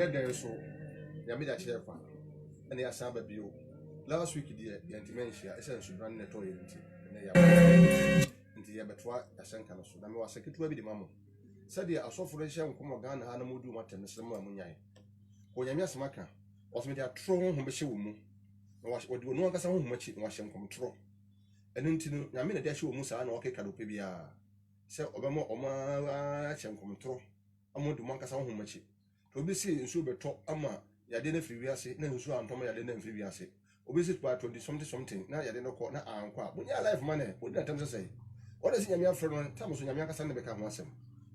and then so Yamida Chefa, and the Asamba Bio. Last week, the Antimentia, essentially run the toilet, and they are into Yabatwa, a Sankano, and I was second to the mamma. Said the Asofration Kumagan, Hanamudu Martin, the Sama Munyai. When Yamias Maka was made a throne whom Beshumu, was what you know as a home much in Washington control. And into Yamina Dashu Musa and Oke Kadopibia. Say Obama Oma Cham control. I'm going to Mancas home much. To be seen in Super Top Ama, Yadena Friviasi, Nensu and Toma Yadena Friviasi. Obvious by 20 something, now Yadena Corner and Qua. When you life money, what that time to say? What is in your friend Thomas when Yamaka San become once?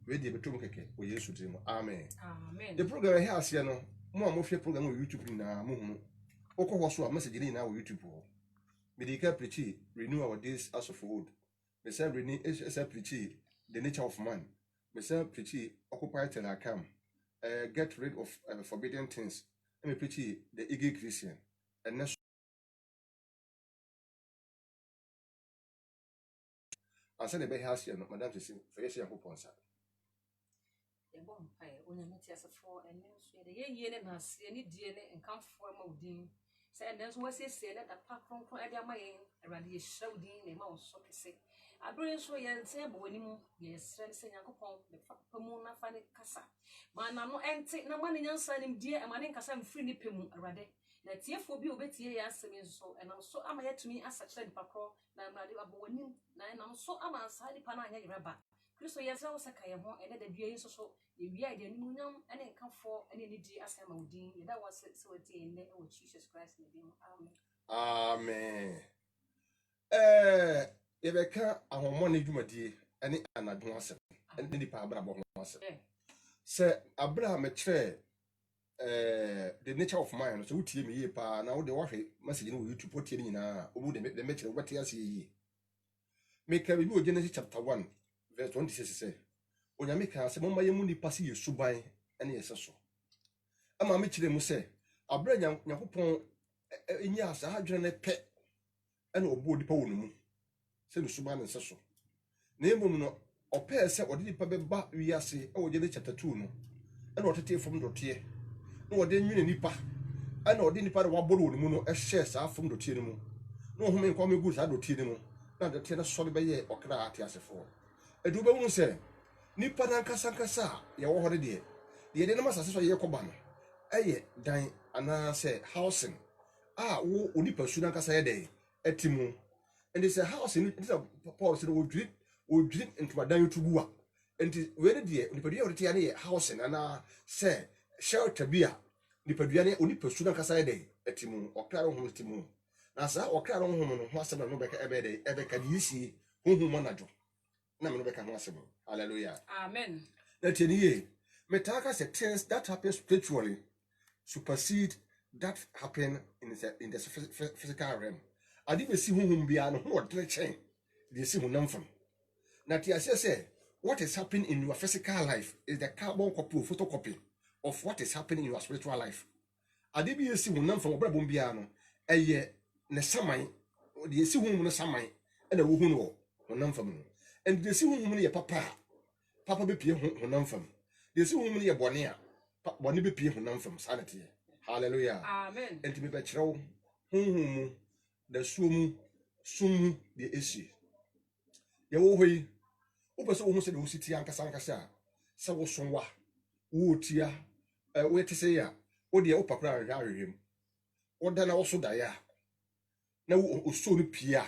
Ready between Keke, we used to dream. Amen. Amen. The program has, you know, more of your program on YouTube in Mumu. Oko was a message in our YouTube. Medica Preachy, renew our days as of old. Messiah renew as a preachy, the nature of man. Messiah Preachy, occupy till I come. Get rid of forbidden things. Let me preachy, the eager Christian. And next, I said the bay house here, Madame to see, for yes, upon sir. The bonfire, when you meet us for and then swear the year and has any DNA and come for Modine. Say, and there's what they say that apart from Quadia Mayan, around the shouting a mouse, so to say. I bring so young table when you, yes, saying Yakupon, the Pamuna Fanny Cassa. Man, I'm not antique, no money, young son, dear, and my name Cassam Free Pimu, already. That year for you, Betty, yes, so, and I'm so am I to me as such a pacro, now I'm not about winning, and I'm so am I side panaya rubber. Christo yes, I was a kayamo, and then the beer so the beer, the new and then come for any as I'm odin, that was it so a day in there with Jesus Christ in the Amen. Yebeka ahomone dwumadi ene anadwo asem ene nipa abrabo ho asem se Abraham kire the nature of mind so wutie me pa na wo de wahwe message no YouTube potie ni nyina obu de me kire wati ase yi make bi o Genesis chapter 1 verse 26 say onyame ka se momma ye mu nipa se yesuban ene yeseso ama me kire mu se Abraham Yakopon enya asa hadwene ne pe ene obu odipa wonumu se no suban ne seso na emom no opɛ se ɔde nipa bɛba wiase ɛwɔ Genesis chapter 2 no ɛna ɔtete fom dɔteɛ na ɔde nwene nipa ɛna ɔde nipa de waboro wɔ mu no ɛhyɛ saa fom dɔteɛ no mu na ɔhome nkwa megu saa dɔteɛ no mu na dɔteɛ no sɔre bɛyɛ ɔkra ate asefo edu bɛwu sɛ nipa na nkasa yɛ wɔ hɔ de deɛ de na masase so yɛ kɔba no ɛyɛ dan ana sɛ housing wo onipa su na nkasa yɛ de etimu and this housing this Paul said would drink into a dan to go and where the nipadua ɔde tia ne housing ana sɛ shelter bia nipadua ne onipa su na nkasa yɛ de etimu ɔkra ho etimu na saa ɔkra ho no ho asɛm no bɛka ɛbɛka de yisi honhom manadwo na me no bɛka ho asɛm hallelujah amen na tie nie metaka sɛ things that happen spiritually supersede that happen in the physical realm ade be si honhom bia no ho ɔdene kyɛn de si honam fam na tie ase sɛ what is happening in your physical life is the carbon copy or photocopy of what is happening in your spiritual life ade bi si honam fam ɔbrabom bia no ɛyɛ ne saman de si honhom no saman ɛna wo hu no honam fam no and de si honhom no yɛ papa be pie honam fam de si honhom no yɛ bɔne a bɔne be pie honam fam sanity hallelujah amen and to be bekyerɛw honhom mu da sumu sumu de esi ye wo hoyi wo pese wo hu se de wo siti ankasa se wo sonwa wo tia wo te se ya wo de wo pakura ahwehwem wo da na wo so da ya na wo so no pia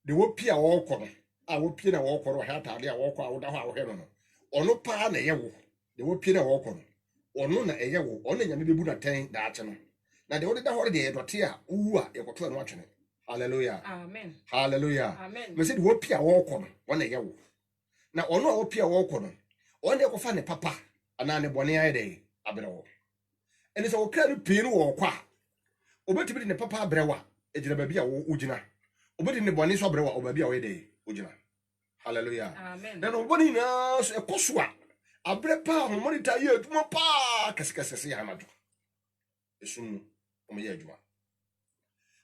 de wo pia wo kɔ no a wo pia na wo kɔ no ha taade a wo kɔ a wo da ho a wo hɛ no ono pa na ye wo de wo pia na wo kɔ no ono na eye wo ono nyame bebu na ten da ache no na de wo de da ho de dote a wu a ye kɔto no atwene hallelujah amen hallelujah amen me say de wo pia wo kɔ no ono ye wo na ono a wo pia wo kɔ no ono ye kɔfa ne papa ana ne bɔne aye de abrewo eni so wo kra no pii no wo kɔ a obetimi de ne papa abrewa ejira ba bia wo ugina obedi ne bɔne so abrewa obabi a wo ye de ugina hallelujah amen na no bɔne na so ekoso a abre pa homoni ta ye adwuma pa kase ya amado esum o me ye adwuma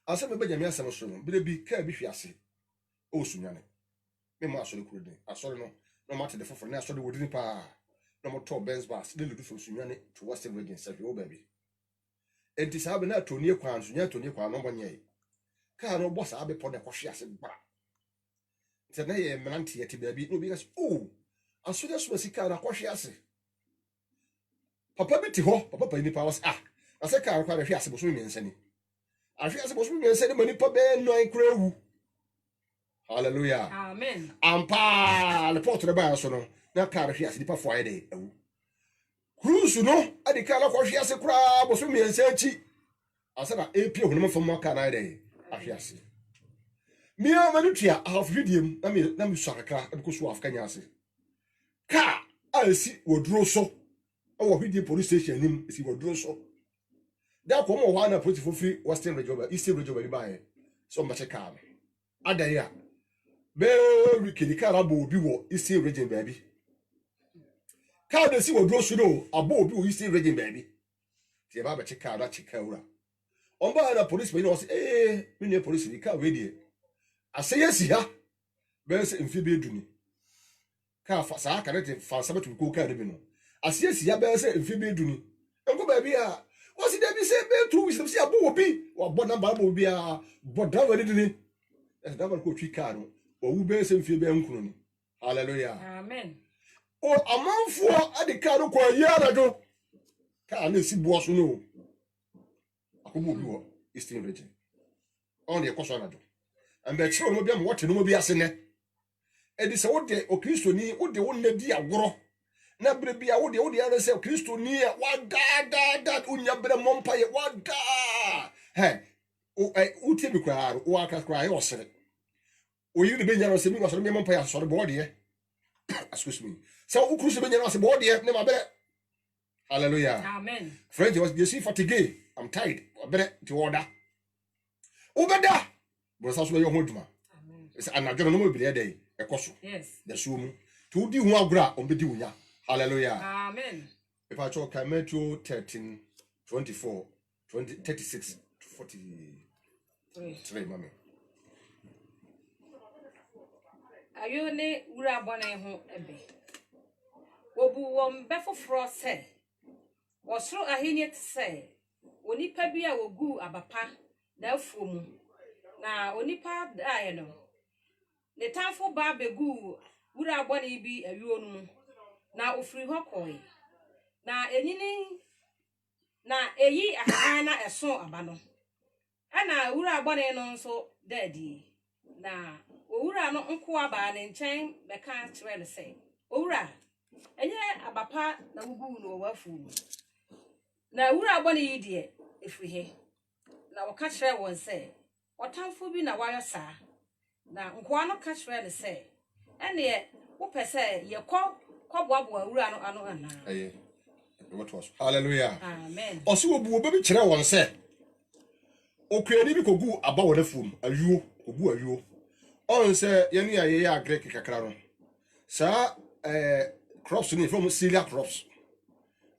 asa me bajami asam so no bire bi ka bi hwiase o sunyane me ma asore kurudin asore no mate de foforo na asore wodini pa na mo to Benz bus de ludu from Sunyane to Western Region say o baby enti saa be na tonie kwan Sunyane tonie kwan no bonye ka no boss abe po de kwhwe ase ba nti na ye mnante yeti baby no bi gas oh aso so sika na kwhwe ase papa bi ti ho papa pa ni pa was ase ka kwa hwe ase boso miensa ni ahwe ase boso miensa ni mani pa be no an kra wu hallelujah amen ampa le porte de ba so no na ka hwe ase di pa fo ayede awu cruise no adi ka la kwhwe ase kra boso miensa chi ase na ap ohunum fam ka na ayede ahwe ase mia manu tia half videom na mi saraka ko so afka nya ase ka asi woduro so our video police station nim si woduro so da ko mo wa na police for free Western Region Eastern Region bi bae so mba che ka ada ya be wikidi ka rabo obi wo Eastern Region baby ka da si woduro so do abo obi wo Eastern Region baby ti ba che ka da che ka ura on ba na police be no say me ne police bi ka we die ase yesi ha be se mfi be duni ka fa sa ka ne fa sabetu ko ka de bi no ase yesi ya be se mfi be duni enko ba bi a wasi de bi se be tu wi se abo obi wa bo number abo obi a bo da we duni e da ba ko twi ka no o wu be se mfi be nkunu ni hallelujah amen o amanfo ade ka no ko ya da do ka na si bo so no akobo obi wo Eastern Region on the koso na do and be chiro no bi am what no bi ase ne e di se wo de o kristoni wo de wo na di agoro na bre bia wo de ara se kristoni a wa da unya bre mompa ye wa da he o uti bi kwa o aka kwa ye osere o yi de be nya no se mi no so me mompa ya so de bo de excuse me so o kruso be nya no se bo de ne ma bre hallelujah amen friend was you see fatigue I'm tired bre ti order o beda bro sa so be yo hoduma is anadwo no mo bi dey ekoso yes the show to di hu agura on be di wunya hallelujah amen if I talk Matthew 13 24 20 36 to 43 mama ayo ne wura bone ho ebe obu won befoforo se wosoro ahenie se onipa bi a wogu abapa na afuomu na onipa dae no ne tanfo ba begu wura bone bi awuo no na ofiri hokoi na enyini na eyi ahan na eso aba no ana wura bone no nso dadie na owura no nko aba ne nchen beka kire ne se owura enye abapa na wugu no wafu na wura bone yi de efiri he na woka kire won se otamfo bi na wayo saa na nko no ka kire ne se ene wo pese ye koboabo wura no ano ana what was hallelujah amen oso obu obi kire won se okwani bi kogu aba wo dafum ayuo kogu ayuo on se ye ne ye agrek kakra no sa crops ni from cereal crops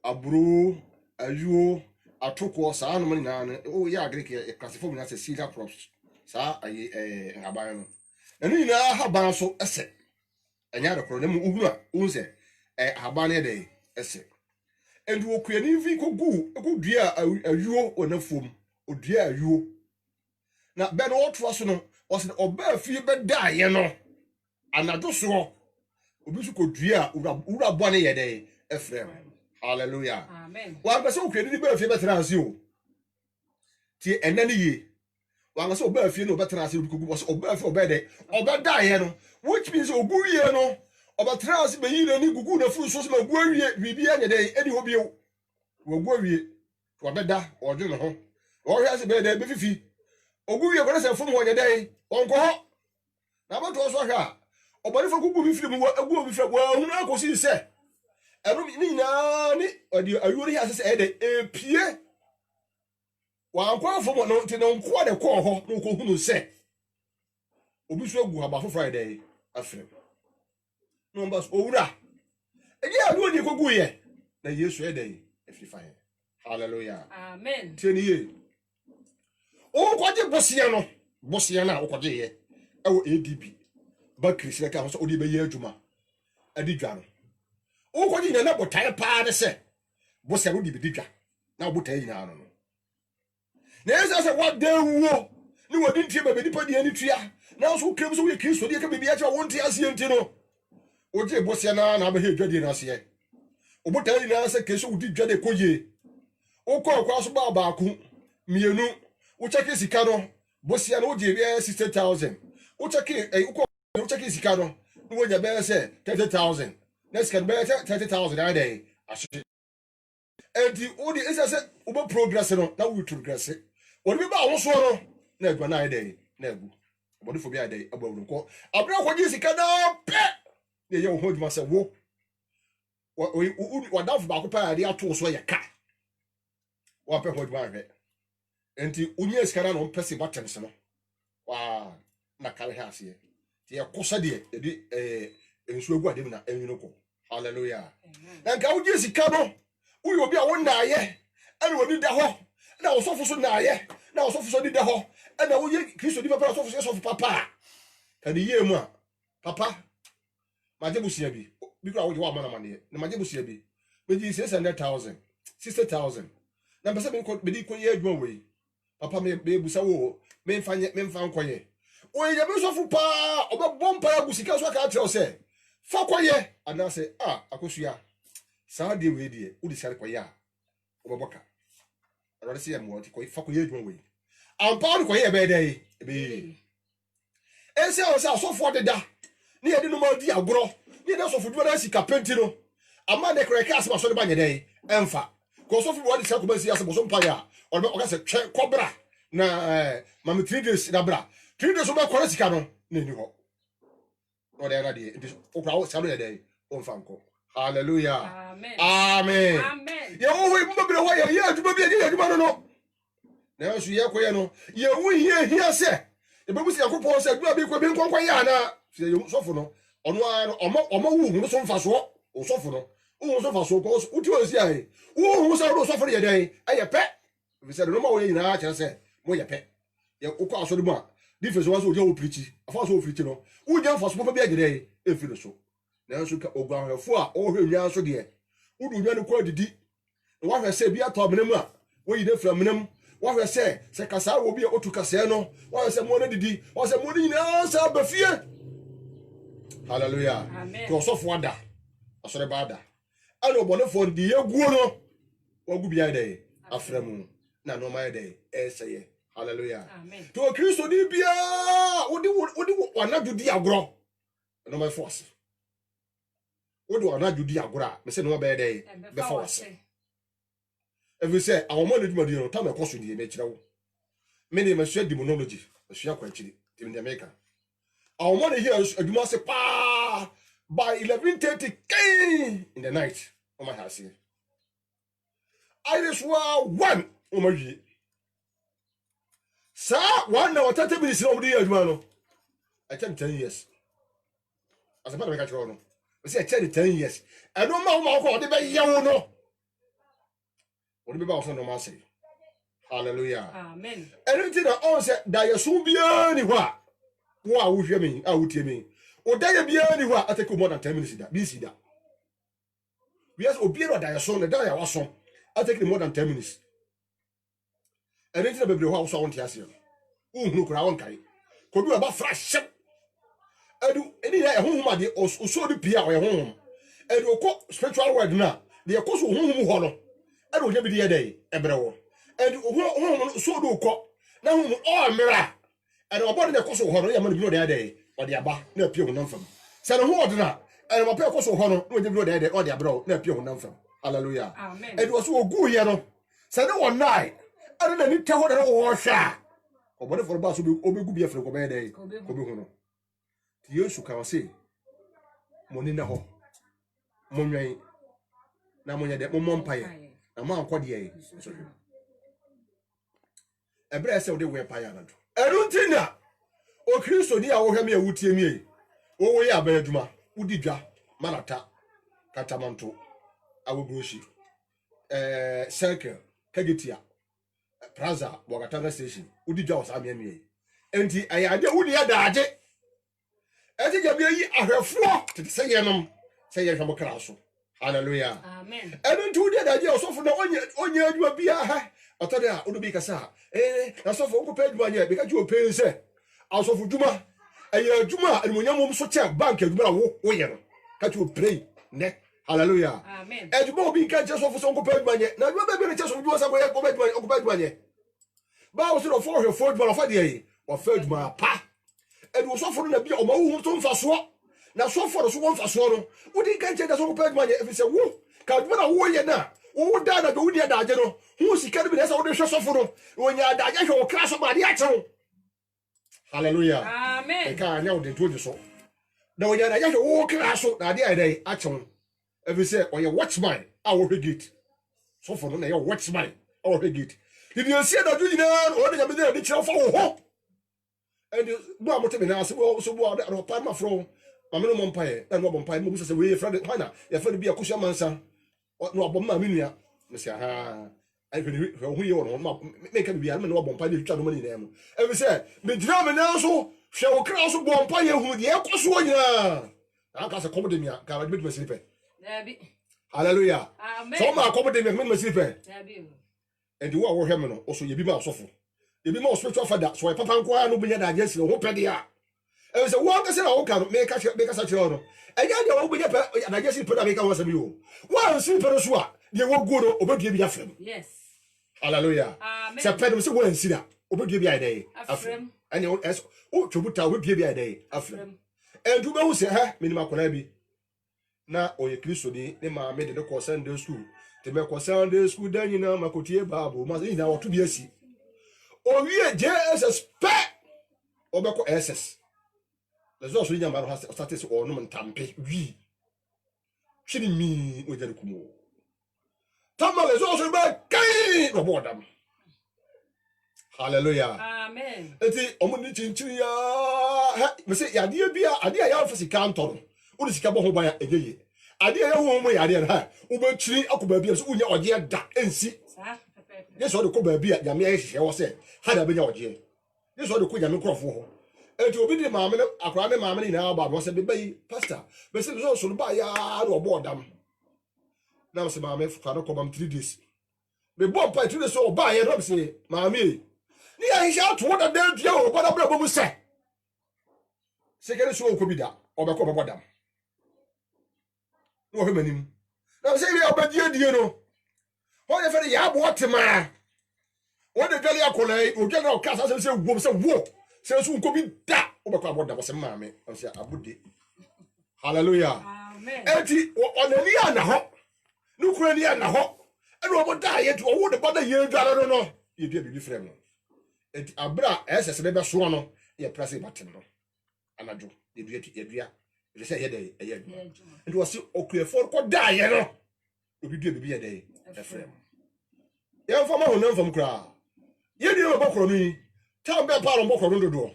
aburo ayuo atoko sa no mani na o ye agrek e classify na se cereal crops sa ayi ngaban no enu ina haban so ese enya de kro ne mu uhuru a unse haban ne de ese endu okuani vi kogu ekudua ayuo onafom odua ayuo na be no oto so no o se oba fie be dae no anado so obi su kodua ura bone ye de efrem hallelujah amen wa be se okuani ni be fie be transi o ti enani ye wa se oba fie no be transi obi kogu o se oba fie oba de oba dae no which means ogu ye no oba transi be yi ni gugu na furu so se ma gu awie bibi anya de eni hobi wo gu awie wa beda o de no ho o hwe se be de be fifi ogu ye ko se fom ho nya de onko ho na ba to so hwa obani fo gugu bi firi mu agu obi firi wa hunu akosi se ero ni na ni odi ayuri ha se e de epie wa anko fom no ti no nko de ko ho no ko hunu se obi so agu haba fo Friday afre no mbas owura eji alu ni kogu ye na Yesu e de efrifa he hallelujah amen teniye o kwaje bosia na o kwaje ye ewo ADB ba krisi ka so odi be ye adwuma adi dwaro o ko nyina na botae pa de se bo se no di bididwa na botae nyina no na esa se what dey wo ni wodi ntie ba bedi pa di ani tua na so krem so we Kristo de ka bibia cha wonte asie nti no o je bo se na ba he dwade na se o botae nyina se ke so wodi dwade koye o ko kwa so ba ku mienu o cheke sika no bo se na o je 60,000 o cheke o cheke sika no no nya be se 30,000 next can be 30,000 a day ashe enti o di esa se o be progress no na we progress o be ba wo so no na agba na day na agu obodi fo bi a day abu ko abra ko ji sika na pe ye ye wo hoduma se wo wa da fo ba ko pa ya ato so ye ka wa pe hoduma ahwe enti unye sika na no pese batten no wa na kare ha ase ti ye kosa de edi ensu egu adem na enwino ko hallelujah na nka uji sika no uyi obi a wo na aye ana woni da ho na osofo so na aye na osofo so di da ho ana wo ye Kristo di papa osofo papa kan ye mu a papa majebu sia bi kura wo je wa mana mane na majebu sia bi meji 600,000 60,000 na pese me di ko ye adwuma we papa me busa wo me mfa nkoye o ye be osofo pa obebom pa agusika so aka tell say fa koye ana say akosua saa de we de wo di sare koye a obeboka arode se yam wo ti koye fa koye adwuma we ampa no koye be dey be ese o sa sofo de da ni ye de no ma di agoro ni de sofo du na sika penti no ama de kreka asema so de ba nye dey emfa ko sofo wo di sare ko ba si asema so mpa ya o ka se twe kobra na mama 3 days na bra 3 days o ba kwara sika no na ni ho no de na de o kwa o salo de o mfa nko hallelujah amen ye wo hu ibu bere ho ye aduma bi ye aduma no na so ye koye no ye hu hia se e bebu se yakopon se aduma bi ko bi nkonkon ya na se ye sofo no ono omo hu so mfa so o sofo no o so fa so ko uti o si ai o hu se o sofo ye den aye pe we se no ma wo nyina kire se mo ye pe ye ko aso de mu a difference was o je o preach afa so o preach no o je fa so papa bi agede e fi no so na so ka ogwanhwefo a o hwe nwa so de udu nwa no ko adidi wa hwe se bi ato menam a wo yi de fra menam wa hwe se kasa wo bi otu kasa no wa hwe se mo na didi wa se mo ni nyina sa ba fie hallelujah amen ko so fo ada asore ba ada ana obonefo ndi yeguo no wa gu bi ade aframu na no ma ade eseye hallelujah amen to Kristo di bia odi wanadu di agro no my force odi wanadu di agro me se no be dey be force every say our money do no time e koso di me kire wo me ne me sua demonology sua kwa kire tim de America our money here aduma se pa by 11:30 in the night o my house I just one o my yi sa 1 hour 30 minutes no dey aduma no I tell 10 years as a part of the no we say 10 years and no ma ko dey be yawo no o dey be ba so no ma say hallelujah amen anything that on say da yesu bia ni ho a wo a wo hwe me a wo tie me o da ye bia ni ho a take more than 10 minutes da bi si da we as obi ro da yesu ne da ya waso a take more than 10 minutes anything that be ho a wo so won tie ase o hunu kura won kai ko bi ba fresh adu eni ya honhom ade o so di pia o ye honhom adu ko spiritual word na de ko so honhom ho no adu o je bi de dey ebre wo adu honhom so do ko na honhom o mera adu obo de ko so ho no ya ma bi no de dey o de aba na pia honam fam se no ho odna adu ma pia ko so ho no no je bi no de dey o de abro na pia honam fam hallelujah amen adu so ogu ye no se no one night adu na ni te ho de wo hwa obo de for ba so bi obegu bi afre ko be dey ko bi hu no Yesu ka wase moni na ho monwan na monya de mo mpaye na ma ankode ye ebre se wo de we paye anado eruntina o Kristo ni a wo hweme awutie mi o wo ye abayaduma udi dwa manata katamanto awogroshi circle kagetia plaza Bogatanga station udi dwa osame mi enti ayade udi ya daaje eti ga bi yi ahwefo tete se yenom se ye hwemo kra so Hallelujah. Amen. And to the idea so for the onye adwuma bia ha. Otode a odo bi kasa. Na so for ko pay adwuma nya because you pay say. Also for adwuma. Eye adwuma animonyam so check bank adwuma wo ye no. Ka you pray ne. Hallelujah. Amen. Adwuma obi ka che so for so ko pay adwuma nya. Na adwuma be be che so adwuma sa ko ye ko pay adwuma nya. Ba wo so no for your adwuma fa de ye. Wo fa adwuma pa. And wo so for na bia o ma wo so mfa so. Na so for so won fa so no. Wo di ka che da so ko pay adwuma nya e fi say wo ka adwuma na wo ye na. Wo da na go di adaje no. Hu sika bi na sa wo de hwe so for no. Wo nya adaje hwe wo kra so ba de a che. Hallelujah. Amen. E ka nya wo de to so. Na wo nya adaje hwe wo kra so na de a che. Every say or your watchman our gate. So for no your watchman our gate. Did you see that you know or the media did for ho? And you go am to me now so bo the parma from mameno mompae and no mompae mo say we friend hana your friend be a kusha mansa no aboma menua me say ha I hu ye won no make am bia me no mompae dey twa no mani na mo. Every say me dira me now so hwe wo kra so mompae hu de ekoso nyina. Aka say come de me ka ba me sleep. Hallelujah. Amen. So ma come de me sleep. And you are him no also ye bi ma sofo. Ye bi ma spiritual father so papa nko no benya da agesi ho pede a. E say wo ka say na wo ka no make sa chiro no. E ja de wo benya na agesi pede make wo asem yo. Wo sleep no so a de wo go no obedue bi afrem. Yes. Hallelujah. Amen. Se pede se wo ansira obedue bi ai afrem. And you es o twobuta obedue bi ai afrem. And you be say ha minima kona bi. Na oye Kristo ni ne ma me de ko Sunday school te me ko Sunday school dan nyina makotie bible ma se nyina woto bi asi o wie JSS pe o be ko SS lezo so nyama ro ha start se o no ntampe wi chini mi o jare kumo tama lezo so be kai no bodam. Hallelujah. Amen. Eti omo ni chinchiri ya ha me se ya de bia ade ya ofisi kanto no sika bo ho ban ejeje ade ya ho mo ya de ha wo ba chiri akoba bia so unya oje da ensi ye so de ko ba bia ya me hye wo se ha da benya oje ye so de ko ya me krofo ho enti obi de maame akora ne maame ni na ba bo se be bayi pastor be se so ba ya do obo dam na se maame fa no ko bam 3 days be bo pa 3 days so ba ya no se maame ni ya hye ato da da dua o ba da bra bo mu se kere so ko bi da obekọ babo dam no he manim na say we obadie die no ho ye fere ya bo tema wo de dwale akolai o dwale o kasa say wo say so ko bi da obekọ abo dam say maame o say abude. Hallelujah. Amen. Enti onani ana ho no kura ni ana ho e no mo da ye to wo de bada ye dwale no ye bia bibi frem no enti abra SS be so no ye press button no anajo edua ele say ye dey eye aduma and was okuefo ko da ye no obi dua bibi ye dey efrem ye mfama ho na mfam kra ye di no bokoro no yi tam be pa ro bokoro no do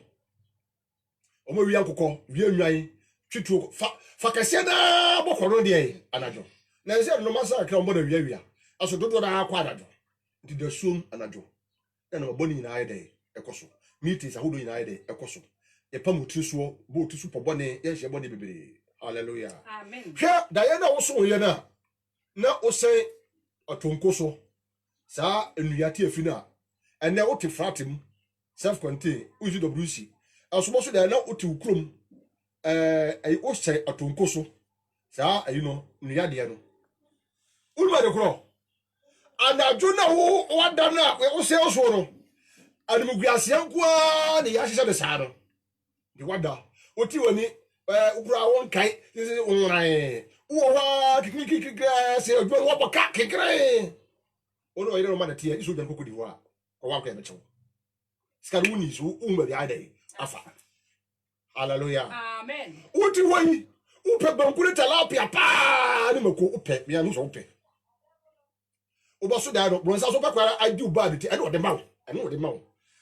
o mo wi ankokọ wi anwan twitu fa kese na bokoro de anajo na se no masa kra mo da wi awia aso dodo na akwa anajo nti da sum anajo na no boni na ye dey ekoso meetings ahodo ina ye dey ekoso ye pamuti so bo ti so pobone ye hye bone bebere. Hallelujah. Amen. Hwe da ye na wo so ye na o sen otonko so sa enuate afina ene wo te fratim self contain UGWC aso so da na o te ukrom ai o sen otonko so sa ayi no nuade no ulma de kro anaju na wo wada na wo se o so no animguase ankoa ne ya hye de sa no di wada oti woni ukura won kai sisi unrai uwa kiki se ojo wo boka kikire ono yire no ma na tie iso jan kokodi wa ko wa ko e becho skaru ni so umba bi adai afa. Hallelujah. Amen. Oti woni upe bankule talapia pa ni mako upe mi anu so upe oba so da no bronsa so pakwara adi ubad ti ene o de mawo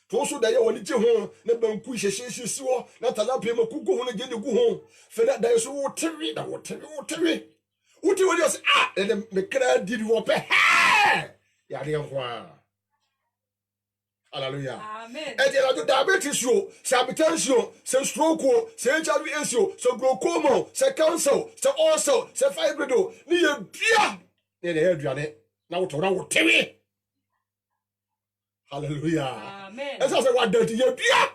to so da ye woni ti ho na banku hyehye wo na talapia makugo ho na gye gu ho fe da so wo tewi da wo tewi uti woni o se me kra di wo pe ya de ho a. Hallelujah. Amen. And then I do diabetes, hypertension, some stroke, some HIV issue, some glaucoma, some cancer, some ulcer, some fibroid. Near beer. Near the head, now to run with TV. Hallelujah. Amen. As I say, what dirty beer?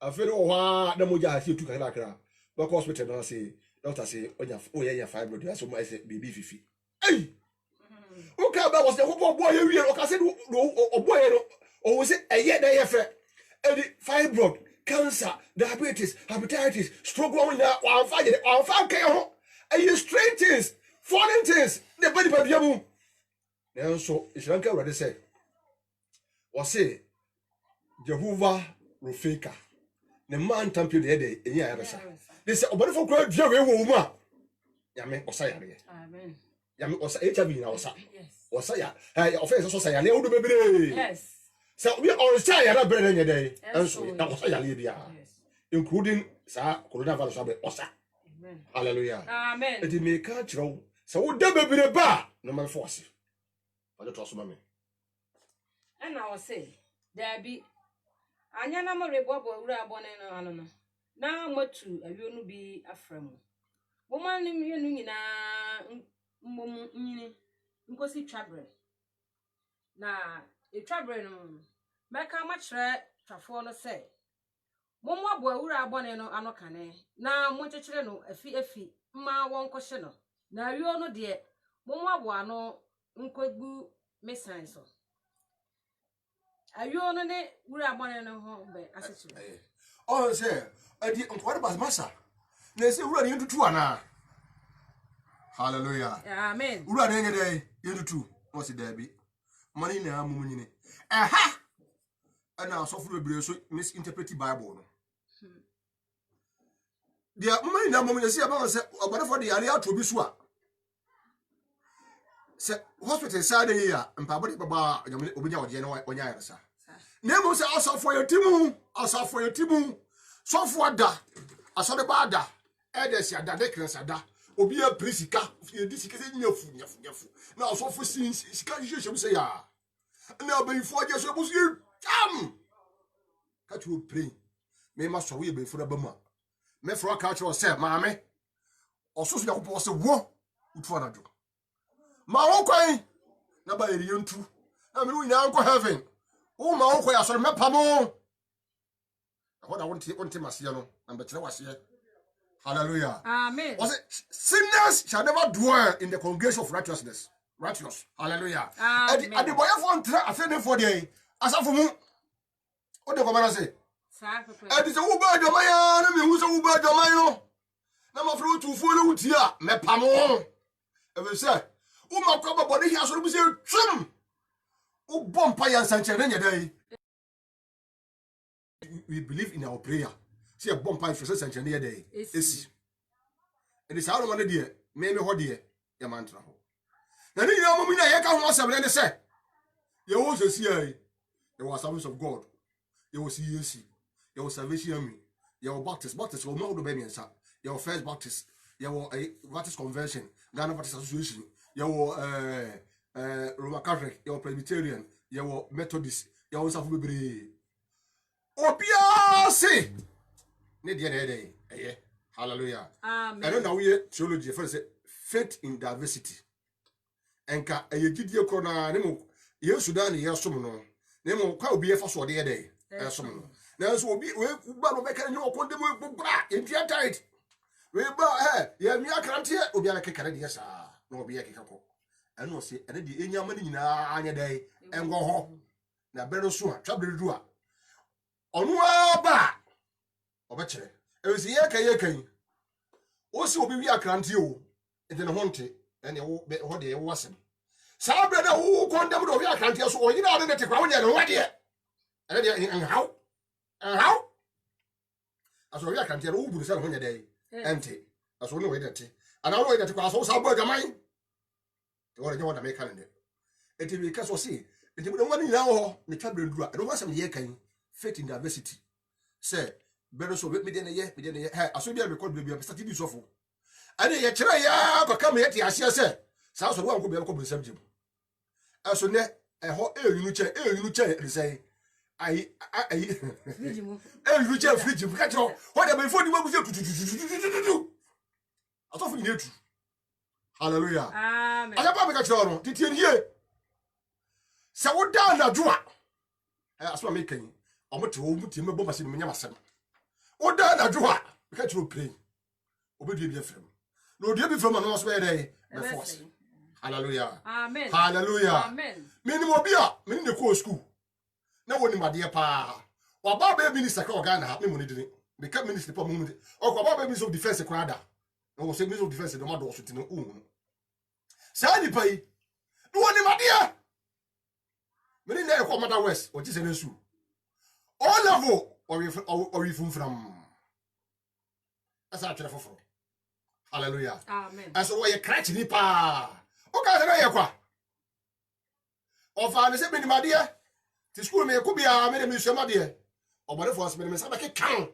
I feel oh, the moja has you to Kanaka. But hospital, I say, doctor say, oh, yeah, fibroid. That's what I say, baby fifi. Hey! Okay, that was the whole boy here. Okay, I said, oh, boy, or was it a year they have fibroid, cancer, diabetes, hepatitis, stroke on that, or fire, care, and you strange things, foreign things, the body by the then so it's like I already said, was say Jehovah Rufeka, the man tampion the day in your they say, but for great Jerry woman, Yame Osaya, Amen. Yame Osaya, HIV now, Yes. Osaya, offense Osaya, they would be. Yes. So we all say that better than your day, and so Yes. that was a Libya, including coronavirus. Amen. Hallelujah. Amen. It may catch you. So would there be a bar? No man force. But the trust me. And I will say, there be Anyana Morebo, Rabon and Anna. Now, what to a you be a friend. Woman, you know, go see Trabre. Now, a Trabre, make how much Trafona say. Mumma boy, Rabon and Anokane. Now, Montecheleno, a fee, ma one question. Now, you know, dear, Mumma wano, unquegu, Miss Sanso. Are you on it? We are one and a home, as it's Oh, sir, I did what about Massa? They say running into two now. Hallelujah. Amen. Running a day into two. What's it, Debbie? Money now, Mumini. Aha! And now, so for the so misinterpreted Bible. The money now, Mummy, see about what for the area to be swap. Say, hospital side here, and probably Baba, Obia, Genoa, or Yarsa. Nemo say, also for your Timu, also for your Timu, so for da, I saw the bada, Edesia, da Decresada, Obia Prisica, this is in your food, now so for scenes, she can't say, ah. Now before you suppose you, catch you pray. May must we be for a bummer. Me for a catch or say, mammy, or so you was a war, which one I do. My uncle, nobody you too. I mean, we now go heaven. Oh, my uncle, I saw me pamo. What I want to Masiano, and but was here. Hallelujah. Amen. Was it sinners shall never dwell in the congregation of righteousness? Righteous. Hallelujah. Amen. And the boy I said for day. As for me, what the commander say? And it's a Uber Jamaian, I mean, who's a Uber Jamaian? Number through to follow here, me pamo. Ever say. My cover body has to be trim. Oh, Bompire Sanchez, day. We believe in our prayer. See a Bompire for Sanchez day. It's and it's out of one dear. Maybe what dear, your mantra. Now, you know, I can't want something to say. You also see, there was service of God. You will see, you will salvation army. You will Baptist will know the baby and son. Your first Baptist, your Baptist convention, Ghana Baptist Association. Your Roman Catholic, your Presbyterian, your Methodist, your Safu Obia say, Nidia, hallelujah. Amen. I don't know we theology first faith in diversity. Enka a Gideon Corona, Nemo, ye Sudan, ye Summono, Nemo, how be a first or the day, Summono. Now, so be we make a new condemn in the tight. We bought ye, me a can't hear, Obia Canadian. No be a kiko. I know say, and the Indian money na anya day and go home. Na better soon, trouble do. On ba. Obache. It was yaka. Also, be a can't you. And then haunted, and what they wasn't. Some brother who condemned of your country, so you know, the ground and what yet. And how? And how? As well, I can't tell who sell one a day. Empty. As one way that. And I know that cross also about the mind. What I want to make calendar. It will be because we see. It will one now, the trouble do. I don't want some year can fit in diversity. Say, better so with me than a year, I saw you record baby, I'm starting this awful. And then you try, but come here, I say, sounds of one could be a couple of subject. As soon as ho yunu che say I Fridge mu. you che fridge ka che ho de before di wagu se atofo ni etu. Hallelujah. Amen. Ayaba me ka che no titie nie. Se wo da na dwo a aso me kan omote wo mutie me bomba se me nyama sem. Wo da na dwo a ka che pray. Obedie bi afrem. Na odie bi from no so be dey me force. Hallelujah. Amen. Hallelujah. Amen. Minimum bia me ni ko school. Na woni made pa. Wa ba be minister ka organ ha me mo ni dini. Me ka minister pa mo mu. O ko ba be minister of defense kwada. No wo say minister of defense do ma do so tinu unu. Sa ni pa yi. No woni made. Me ni na ko mother west, o ti se nsu. All level or ifum from. Asa atwere foforo. Hallelujah. Amen. Aso wo ye crack ni pa. O ka se na ye kwa. O fa me se me ni made. Ti school me ko bia me de me hwema de obore for us me say be kan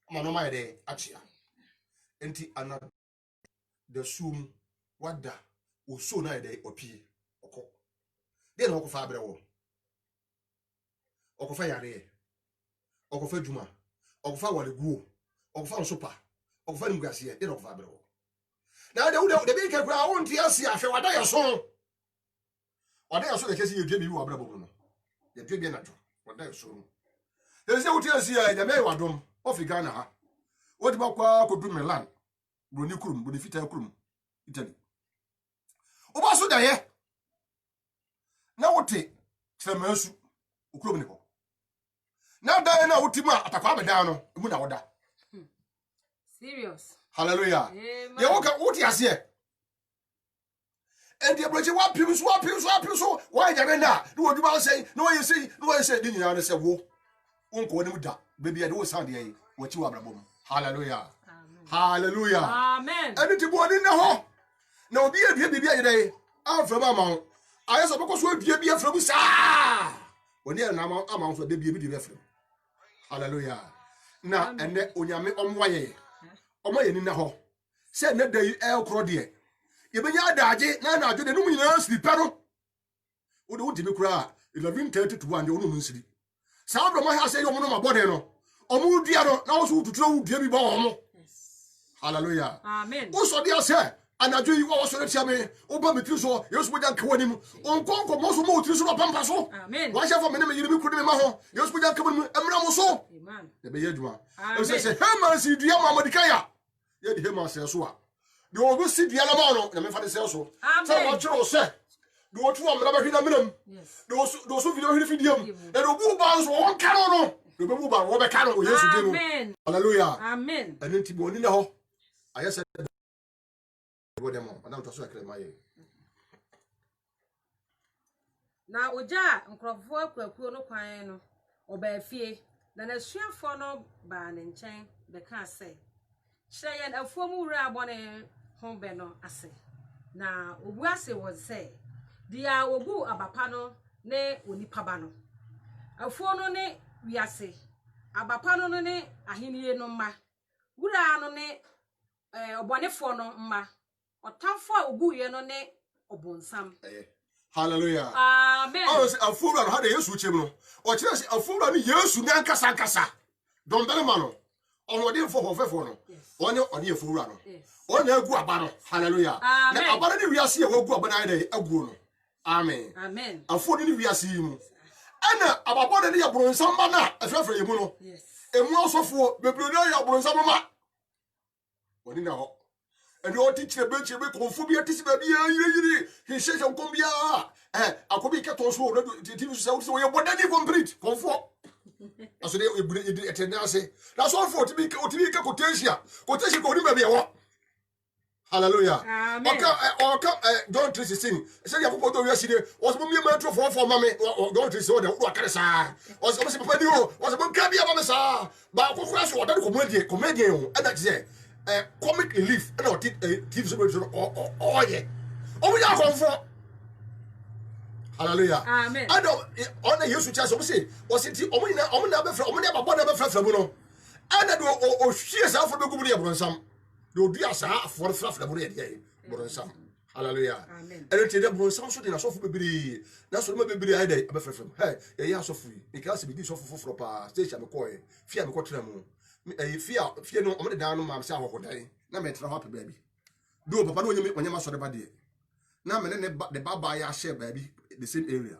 ma no ma de achia enti ana the sum wada o so na de opie okọ de na okofa abre wo okofa yare okofa djuma okofa wale guo okofa nsopa okofa nimgase de na okofa abre wo na de be ke kura won ti ase ahwe wada ye so de kesi ye dwe bi wo abre bo no ye dwe bi na jo wada ye so they say what you see ya me wadom of Ghana ha what ba kwa ko du Milan broni kurum broni fita kurum Italy oba so da ye na wote tremasu okurum ni ko na da na wotima atakwa beda no mu na woda Serious. Hallelujah. Amen. Ye woka woti ase and the broche wa pim so why jare na no oduma say no ye say di nyina na say wo unko ni da baby e do sound ye wachi wa brabom. Hallelujah. Amen. Hallelujah. Amen. And ti bo ni na ho na obi adua bibi ayede afra ma ma aye so bekoso adua bi afra bu sa oni na ama so da bi afra. Hallelujah. Na ene onyame omwaye omaye ni na ho se na da yi kro de yebenya adage na adwo de no nyina slipa no wo de wo dimi kura 11:30 to 1 de ono nsiri sa bro ma ha se yo mo no mabode no omu dua no na wo so tuturo wo dua bi ba omo. Hallelujah. Amen. Wo so de ase anadwo yi wo so re tia me wo ba metri so yesu boja nkawa nim onkonko mo so mo utri so no pampa so. Amen. Wa sha fo me ne me yiri bi kudi me ma ho yesu boja nkawa nim emra mo so. Amen. De be yeduma Amen. se hema si dua ma modikaya ye de hema se so a de ogo si dua la ma no na me fa de se so. Amen. Sa wo chiro se de wo tu amra ba hwina menam. Yes. Do so video hwina fidiam e do bu ba so won ka no do be bu ba wo be ka no yesu de no. Amen. Hallelujah. Amen. Ene nti bo ni na ho ayese bo demo na to so akre maye. Na oja nkrofo akwakuo no kwan no oba fie na na suafo no ba ne nchen be ka se hyeyen afuom wura abone ho be no ase na obu ase wo se dia obu abapa no ne onipa ba no afuo no ne wiase abapa no ne ahenie no ma wura no ne obonefo no ma otamfo a obu ye no ne obonsam. Hallelujah. Amen. Oh, afura no hade yesu chem no o kire se afura ni yesu ni ankasa don bele ma no ono de fo no oni afura no oni agu aba no. Hallelujah. Na aba ni wiase ye wagu aba na de agu no. Amen. Amen. Afura ni wiase yi mu ana ababo de ya bronsan ma na afrafra ye mu no. Yes. Emu osofo bebre no ya bronsan ma oni na ho and you teach the bench be confobia tisi ba bia yiri he sheshe nkombia akobi keton so no TV so we bodani complete confo aso de e attendance that's all for to be quotation ko ni ba bia wo. Hallelujah. Amen. Okay, John 3:16 say ya popo do wi aside was mo mi metro for mama John 3:16 o de wo akare sa was mo se papa ni o was mo ka bia ba me sa ba ko kura so odani comedian o and that say comic relief and or TV so oh yeah we are comfort. Hallelujah. Amen. And on the use chance say was it omina be fra omina baba na be fra mu no and do o hwie sa for be gumu de bronsam do dia sa for fra mu de bronsam. Hallelujah. Amen. And it's the bronze so the soft baby. That's what my baby I day. I'm from. Hey, yeah, so free. Because we did so for pa station McCoy. Fear me quatramo. Fear no, I'm down my sour day. Now, me happy baby. Do papa no you when you must body. Now, me the baba ya share baby the same area.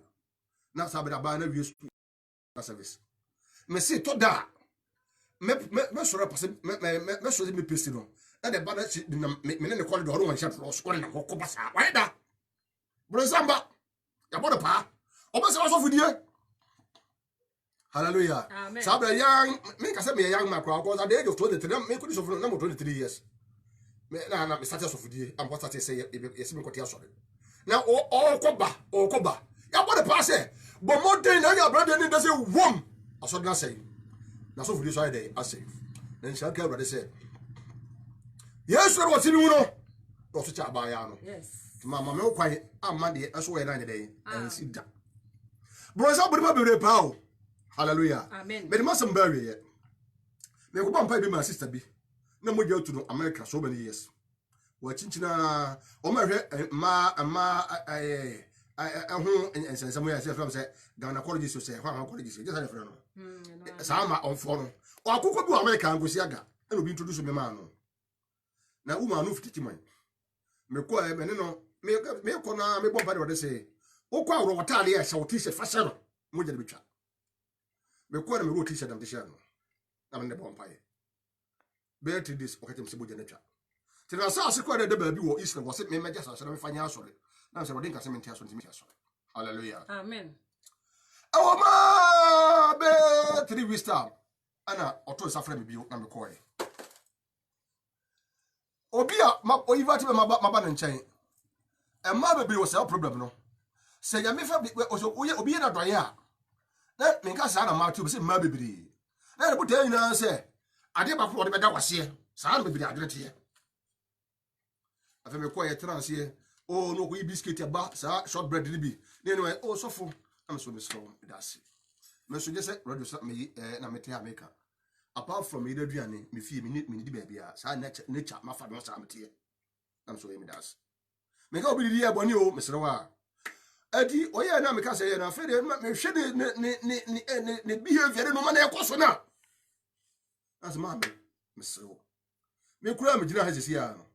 Now, Sabina Bana used to service. Me say to that. Me sort of me sort of me pistol. And the banner me call the one shot for scoring a copasa. Why that? Brozamba, ya bought a pa. Almost also for you. Hallelujah. Amen. Sabra young, make us a young man, because at the age of 23, make this of number 23 years. Now, I'm status of you, and what I say, yes, sorry. Now, all Koba, ya bought a pass, but more than your brother doesn't say, womb. I should not say. That's all for this idea, I say. Then shall care what they say. Yes, what was in you know? Not to Chabayano. Yes. Mamma, no quiet. I'm Monday, as well, 9 day, and sit down. Brothers, I'll be a pow. Hallelujah. Amen. But it mustn't bury it. May go on, my sister be. No more go to America so many years. Watching oh my, and somewhere I said from say, Ghana colleges to say, how colleges, just a friend. Some on phone. Or I could go America and go see Aga, and will be introduced to me, man. Now, woman, no 50 mine. Me kwa me no me kona me bomba de say o kwa ro watale ya sha t-shirt fashion mo je de bitwa me kwa na me ro t-shirt am t-shirt no na me bomba ye be to this o katem se bo je na twa ti na sa se kwa de ba bi wo Israel wo se me meja sa me fanya asore na se ro din ka se me ntia so nti me asore. Hallelujah. Amen. Awo ma be 3 weeks time ana oto safra me bi na me koye Obia o invite me maba na nchen. E ma bebre wo say problem no. Say ya me fa so obi na doye a. Na me nka sa na ma tu say ma bebre. Na re buta nyina say ade ba ko de beda wase. Sa na bebre ade te ye. Afa me ko ye trans ye. Oh no ko biscuit ya ba sa short bread ni bi. Ne no oh so fu. Am so me slow that's it. Me so just say radio me na me te America. Apart from either duane me fie me di baby a sa nature ma fa no sa mete am so yemi das me ka obi di e boni o mesre wa adi oye na me ka say na fe de me hwe ne behavior no ma na ekoso na as ma me mesre wo me kura me gina ha sisi a no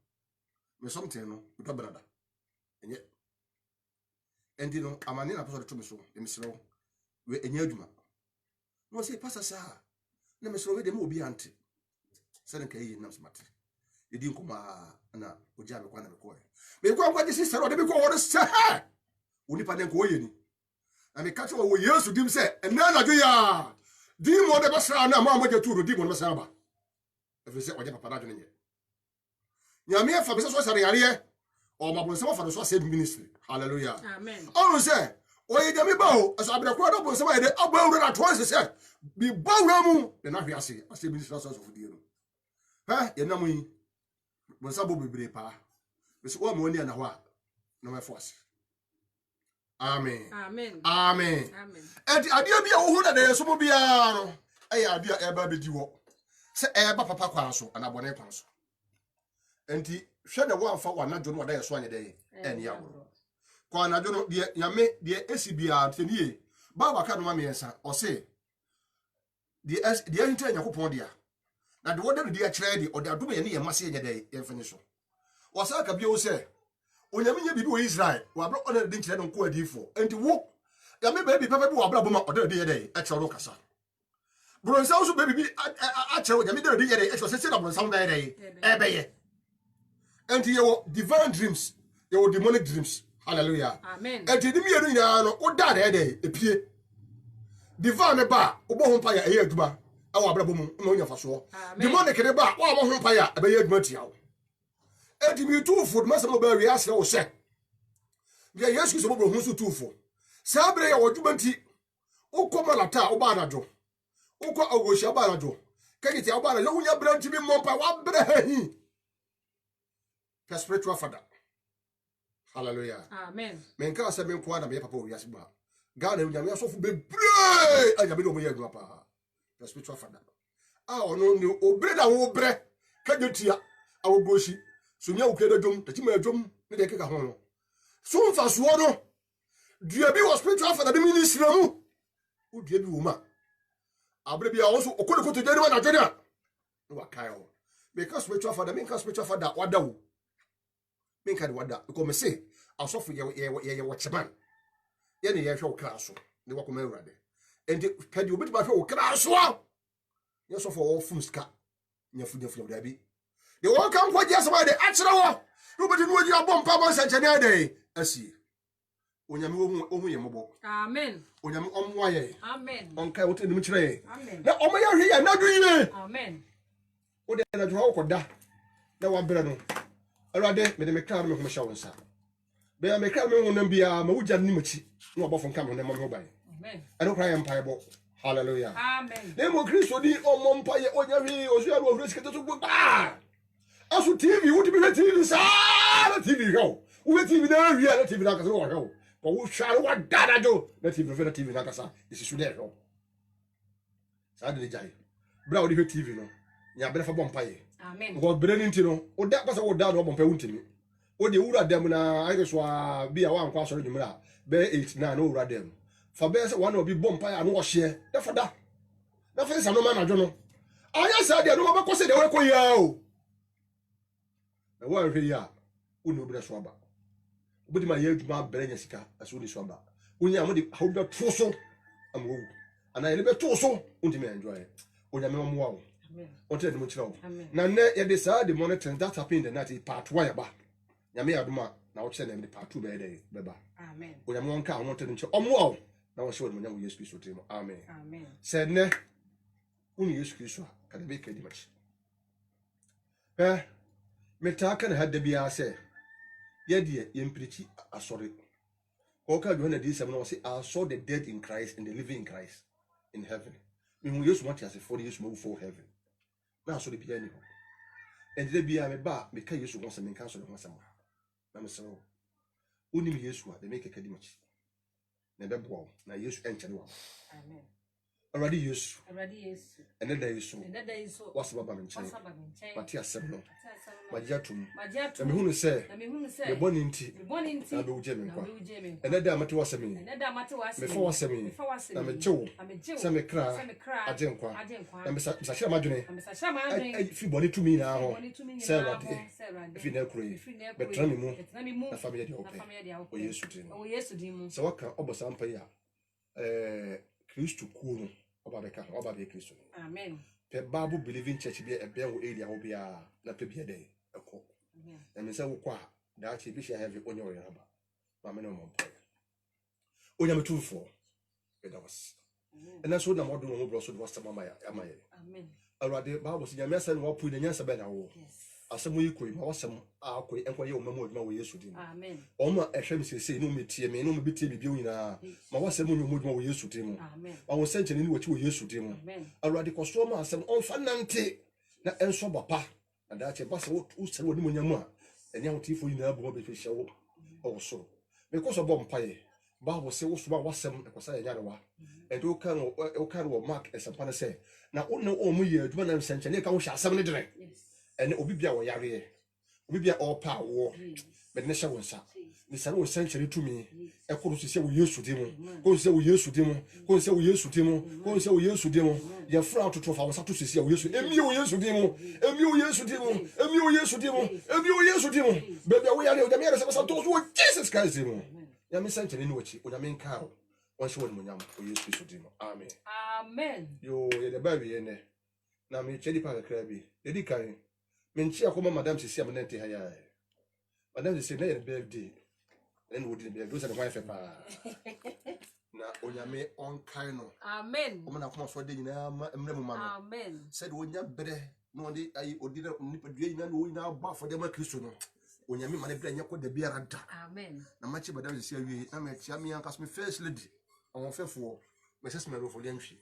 me something no me to brada enye endi no amane na person to me so me mesre wo we enye adwuma no say passa sa na mesro we de mo obi ante se na kai na smart yedi nkoma na oja me kwa na me ko me kwa kwa disi sero de me ko wo se ha oni pa den ko yeni na me catch wo Yesu dim se na na jo ya di mo de basra na mo amoje turu di mo no basra ba e se oja papa na jo ne nyame fa be so sare yare o ma bon se mo fa so save ministry. Hallelujah. Amen. Oh say oye de me ba o so abira kwa do bon se ba de abawru na to se bi bawra mu de na hwe ase ministry so of die no ha ye na mu yi bon sabo bebre pa be so o mo ni na ho a no me force. Amen. Amen. Amen. Amen. Ade bia wo hu na de so mo bia no e ya ade e ba be di wo se e ba papa kwa so ana bone kwa so enti hwe na wo amfa wa na jo no da ye so anye de en ya wo kwa na jo no de nyame de esi bia tenie ba ba ka no ma me ensa o se the enter Yakupon dia. Now the water dear trade or the Adume and Massy day, infinition. Was like a bio say, when you be Israel, who are brought on the dinner on Coa D4, and to walk. There may be Papa Brabuma or the day at Charocasa. Bronze also baby at Charocasa, the middle of the day, it was a set up on some day, and your divine dreams, your demonic dreams. Hallelujah. Amen. And to the mere or that day, a peer. Divine ba obo hompaya e aduma awa brabo mu no nya faso demonic ne ba wa mo hompaya e be aduma tiawo edimi tu food masamo ba wi asre wo se bia Yesu so bo hu so tu fo sabre ya woduma nti ukoma lata oba anajo ukwa ogoshi oba anajo kagiti oba anajo hunya branch bi mompa wa bre hahi the spiritual father. Hallelujah. Amen. Menka se men kwa na be papa wi asba Ghana nyame asofu bebre ayabe no mo ye aduma pa the spiritual father no ni obre da wo bre kajetia awogoshi so nya ukede dwom tati ma dwom me de keka ho no so mfa so no dua bi was spiritual father bi ministry mu wo dua bi wo ma abre bi a wo so okole koto de na dwene a no wa kai ho because spiritual father me kan spiritual father wada wo me kan wada because me say asofo ye watchman ye ne ye hwe wo kra so ne wa koma awurade enti pedi obi ba hwe wo kra so ye sofo wo fum ska nya funya da bi de wo kan kwa je sama de achira wo no bedi no oji abom pa ma sanchane ade asi onyame wo hu ye mobo amen onyame omwa ye amen onkai wo tenim kire amen na omo ye hwe ye na duye amen wo de na jo ko da na wa bere no awurade me de me kra no me ho hya wonsa be me kra me ho nam bia ma wugya ni machi na obofo nka me ho nam ho ban amen eno kra ye mpa bo hallelujah amen ne mo kristo di omo mpa ye onyame osu aro ofre sikete so gba asu tv wo ti be tv sa na tv ho wo tv na wi na tv na ka so wo ho ko wo hware wa dada jo na tv na ka sa isi su de ho sa de jai bra wo di tv no nya bere fa bompa ye amen ko bere ni ntino o da pa sa wo da no bompa wuntimi o de wura dem na ayi so a bia wa nkwa so dwumra be 89 no wura dem fa be se one obi bompa ya no wo hye da fa da na fa sa no ma na dwo no aya sa de no ba ko se de we ko ya o na wa hwe ya unu bi so aba obodi ma ye dwuma bere nya sika aso ni so aba unya mo de how be to so amwo ana ele be to so untimi enjoy onya me mo wa amen ote de mo kira o amen na ne ye de sa de monitoring that happened in the night part 1 ya ba nyame aduma na wo kire na me part 2 be de be ba amen onya me wonka ho te nche omo o na wo show de mo nya wo Yesu Kristo timo amen amen said ne uni Yesu Kristo ka de be ka di machi metaka na hada bia se ye de ye mprichi asori ko ka John de 7 no say I saw the dead in Christ and the living in Christ in heaven me hu Yesu mati ase for Yesu mo for heaven na so de bia ni ho and de bia me ba me ka Yesu ho se me kan so de ho asem na me se uni mi Yesu a de me ka di machi na be bo na Yesu enchene wa amen already Yesu and da Yesu what's baba me nchen mati asem no majiatum na me hunu se me boni nti na be uje me nkwa ene da mate wasemi me fo wasemi na me jewo se me kra aje nkwa na me sa hira madwene fi boni tumi na ho se wade fi na kuro be tra me mu na family de ope o Yesu din se waka obosa mpa ya Kristo kuo oba be ka oba be Kristo amen pe Bible believing church be ebe wo area wo bia na pe bia dey eko na me say wo kwa da chi bi share have onye wo yaba ma me no mo mpa onya me tumfo be da was and so na modu no bro so do was mama ya amaye amen already Bible say nyame say no wa pu na nyansa be na wo asem yi koi ma wasem akoi enko ye o mama oduma wo Yesu din amen o ma ehwem sese no metie me no metie bibio nyina ma wasem nyu moduma wo Yesu din amen ma wo senchene ni wachi wo Yesu din amen already kosto ma asem on fa nante na enso bapa na da che basa wo usere wo ni monyamu a eni ahotifo nyina bo be hwehye wo o so because of bomb paye Bible say wo so ba wasem ekosa ya nyarewa and o kan wo Mark esempane say na wonu o mu ye aduma na senchene ka wo hye asem ne dire ene obi bia wo yare obi bia o pa wo be ne hye wonsa ni sare wo senchene tumi ekoro so se wo Yesu din ko se wo Yesu din ko se wo Yesu din ko se wo Yesu din ye fra ototo fa wo sa to se wo Yesu emi wo Yesu din emi wo Yesu din emi wo Yesu din emi wo Yesu din be bia wo yare o da me yare se sa to so Jesus Christ din ya me senchene ni wachi o da me nka o won hye wo ni monyam o Yesu Kristo din amen amen yo ye de ba wi ene na me chedi pa kakra bi dedi kan menchi akoma madam sisi amnente haya madam sisi na your birthday and would be do say the wife pa na onyame on kind no amen o na koma so de nyina mre mu ma no amen said onya bere no de ayi odi na nipa dua nyina no nyina ba for dem Kristo no onyame ma ne bere nya ko da biara da amen na machi madam sisi awie na ma chia me anka so me first lady on fefo me sese me ro for lianhwi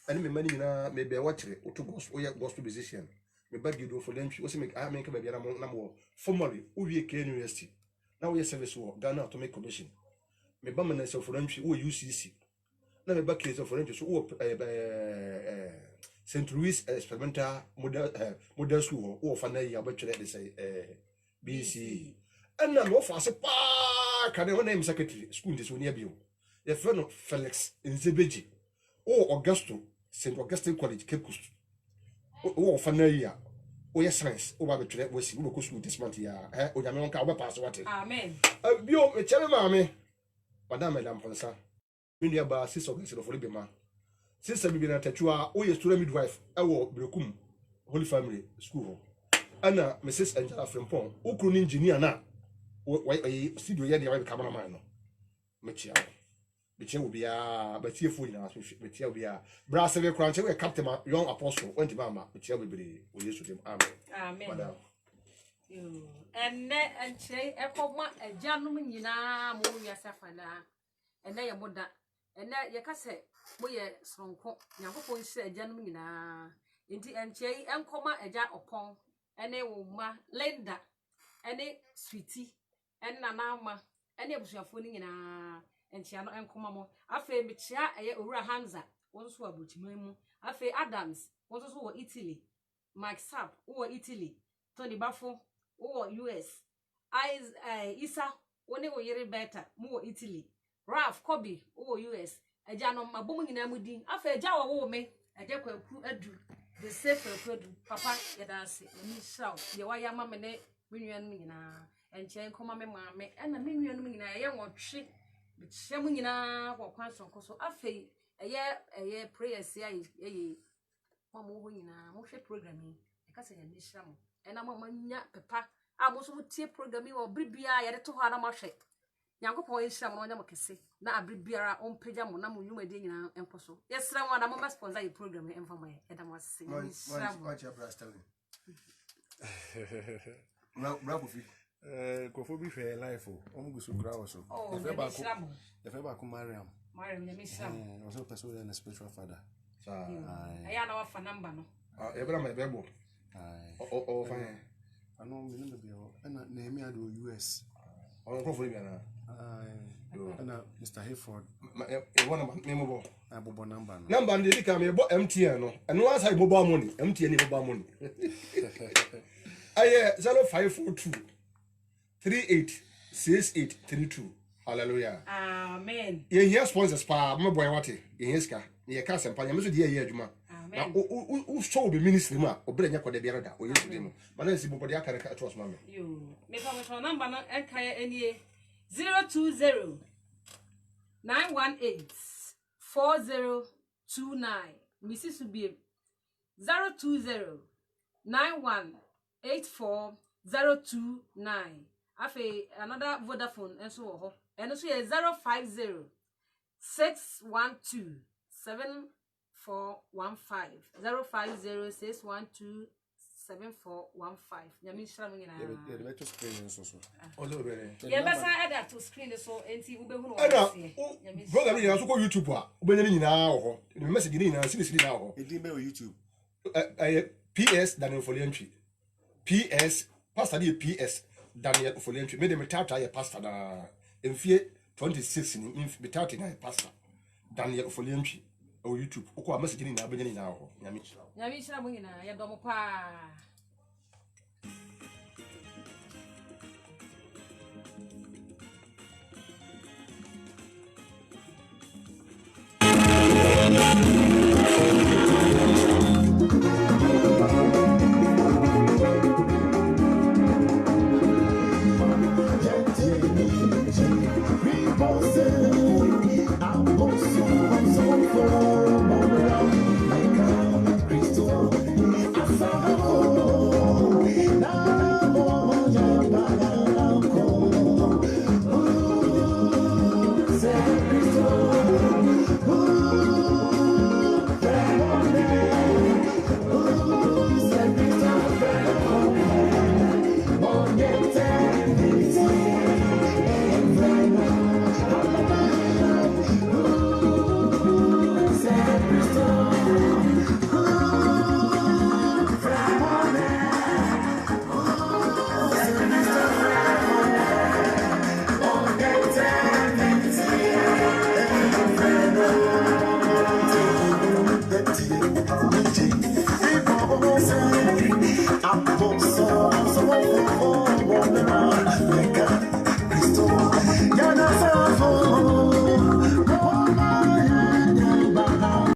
ani me mani nyina me be watchere o to gospel musician me bagi do for lianhwi o se me a me ka ba biara na mo formally o wie ke university na we service wo Ghana Atomic Commission me ba man se for lianhwi o UCC na me ba case for lianhwi so o St. Louis Experimental Model School o fa na ya ba twere de say BC and no fast pa can your name secretary school this one near you your friend Felix Nzebeji or Augusto St. Augustine College Cape Coast or Fanaria or your science over the trip was you school this month ya or your uncle pass what Amen. Bio Cherry Mammy Madame Madame Ponsa Minia Bar 6 August of Libema since I began at Chua or your student midwife our Brukum Holy Family School Anna Mrs. Angela Frimpong Ukun engineer na why studio ya the cameraman no Mechia Mechia will be a but here for you now Mechia will be a brass every crunch we captain young apostle went to Mama Mechia will be we used to him Amen and say Ekoma a gentleman yina mo yasafana and then your mother and that your cassette we are strong Yankopon said gentleman yina inti and chay and coma a jar upon and a woman lenda and a sweetie and Nanama and a bush of phoning in a and Chiano and Comamo. I feel Michia a Ura Hansa, once were Butchimemu. I feel Adams, once were Italy. Mike Sapp, who were Italy. Tony Buffo, who were US. Isa, when they were year better, more Italy. Ralph Kobe, who were US. A Jano, my booming in Amudin. I feel Jawa woman, a Jaco Edu. The safer Papa, Yadasi, and Miss South, the Wayama Mene, Minion Mina, and Chen Comame Mamma, and a Minion Mina, a young tree. But Shamina, what Quanson Coso, I feel a year prayer, say, Mamma Wina, Moshe programming, because I miss Sham, and I'm a mania, Papa. I was with tea programming or Bribia, at 200 marche. Yango point Sham on Yamakasi, now Bribia on Pajamo, Namu, you may dinner and Poso. Yes, someone, I'm a sponsor your program, and for my head, I must say, What's your brass telling? Kofobi fair life Omugusu Grawaso. Oh, the Feba Mariam. Mariam, the Miss Sam. Also persuaded and a spiritual father. I had our for number. Every my Bebo. Oh, fine. I know me number and Nehemiah do US. Oh, hopefully, and Mr. Hayford. One of my memorable. I bought number. Number and they come about MTN. And once I mobile money, MTN mobile money. I 0542 386832. Hallelujah. Amen. Ye sponsors pa my boy what ye ska. Ye ka sempa nyame so de ye adwuma. Amen. O show be ministry ma obere nya kwade biara da o yesu dem. Mana si bobode aka ka to osma me. You. Me fa me number no enka enie 020 918 4029. Mrs. Subie 020 9184 Afe another Vodafone and so on. And also 050 612 7415 050 612 7415. Yami shramu ngina. Yeah, the better screen so. Odo bere. Yeah, besa add to screen so enti ube hu no. Brother me na so ko YouTube a obenya ni nyina ho. The message ni nyina sini na ho. E din be YouTube. PS Daniel Folientry. PS Pastor the PS Daniel Folientry. Me de metata ya pastor na emfie 26 ni metata na pastor Daniel Folientry o YouTube. Okwa message ni na obenya ni na ho. Nyami shramu ngina ya domo pa.